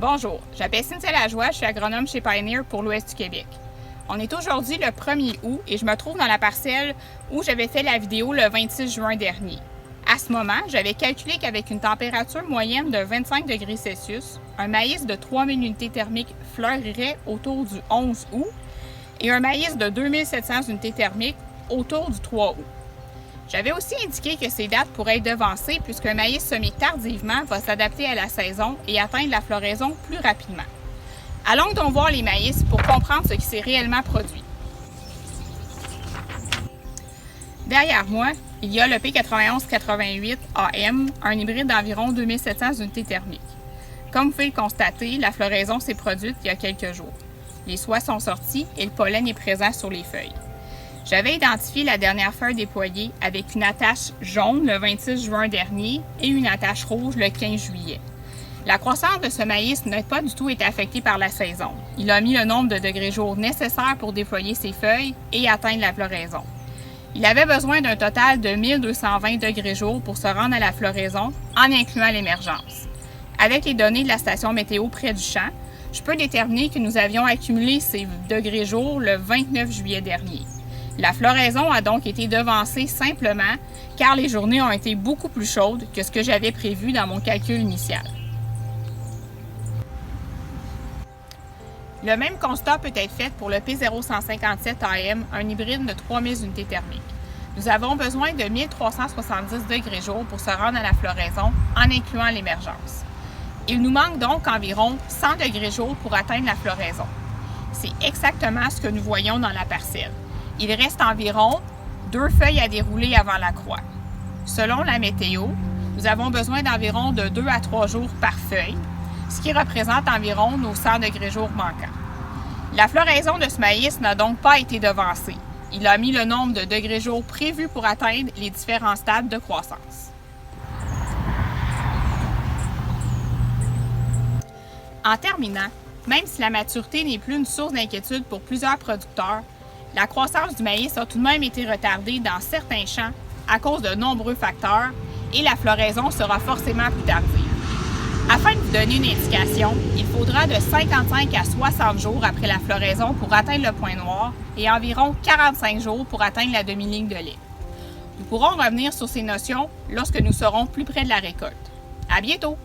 Bonjour, je m'appelle Cynthia Lajoie, je suis agronome chez Pioneer pour l'Ouest du Québec. On est aujourd'hui le 1er août et je me trouve dans la parcelle où j'avais fait la vidéo le 26 juin dernier. À ce moment, j'avais calculé qu'avec une température moyenne de 25 degrés Celsius, un maïs de 3000 unités thermiques fleurirait autour du 11 août et un maïs de 2700 unités thermiques autour du 3 août. J'avais aussi indiqué que ces dates pourraient être devancées puisqu'un maïs semé tardivement va s'adapter à la saison et atteindre la floraison plus rapidement. Allons donc voir les maïs pour comprendre ce qui s'est réellement produit. Derrière moi, il y a le P9188 AM, un hybride d'environ 2700 unités thermiques. Comme vous pouvez le constater, la floraison s'est produite il y a quelques jours. Les soies sont sorties et le pollen est présent sur les feuilles. J'avais identifié la dernière feuille déployée avec une attache jaune le 26 juin dernier et une attache rouge le 15 juillet. La croissance de ce maïs n'a pas du tout été affectée par la saison. Il a mis le nombre de degrés jour nécessaire pour déployer ses feuilles et atteindre la floraison. Il avait besoin d'un total de 1220 degrés jour pour se rendre à la floraison, en incluant l'émergence. Avec les données de la station météo près du champ, je peux déterminer que nous avions accumulé ces degrés jour le 29 juillet dernier. La floraison a donc été devancée simplement car les journées ont été beaucoup plus chaudes que ce que j'avais prévu dans mon calcul initial. Le même constat peut être fait pour le P0157 AM, un hybride de 3000 unités thermiques. Nous avons besoin de 1370 degrés jour pour se rendre à la floraison, en incluant l'émergence. Il nous manque donc environ 100 degrés jour pour atteindre la floraison. C'est exactement ce que nous voyons dans la parcelle. Il reste environ 2 feuilles à dérouler avant la croix. Selon la météo, nous avons besoin d'environ de 2 à 3 jours par feuille, ce qui représente environ nos 100 degrés jour manquants. La floraison de ce maïs n'a donc pas été devancée. Il a mis le nombre de degrés jour prévus pour atteindre les différents stades de croissance. En terminant, même si la maturité n'est plus une source d'inquiétude pour plusieurs producteurs, la croissance du maïs a tout de même été retardée dans certains champs à cause de nombreux facteurs et la floraison sera forcément plus tardive. Afin de vous donner une indication, il faudra de 55 à 60 jours après la floraison pour atteindre le point noir et environ 45 jours pour atteindre la demi-ligne de lait. Nous pourrons revenir sur ces notions lorsque nous serons plus près de la récolte. À bientôt!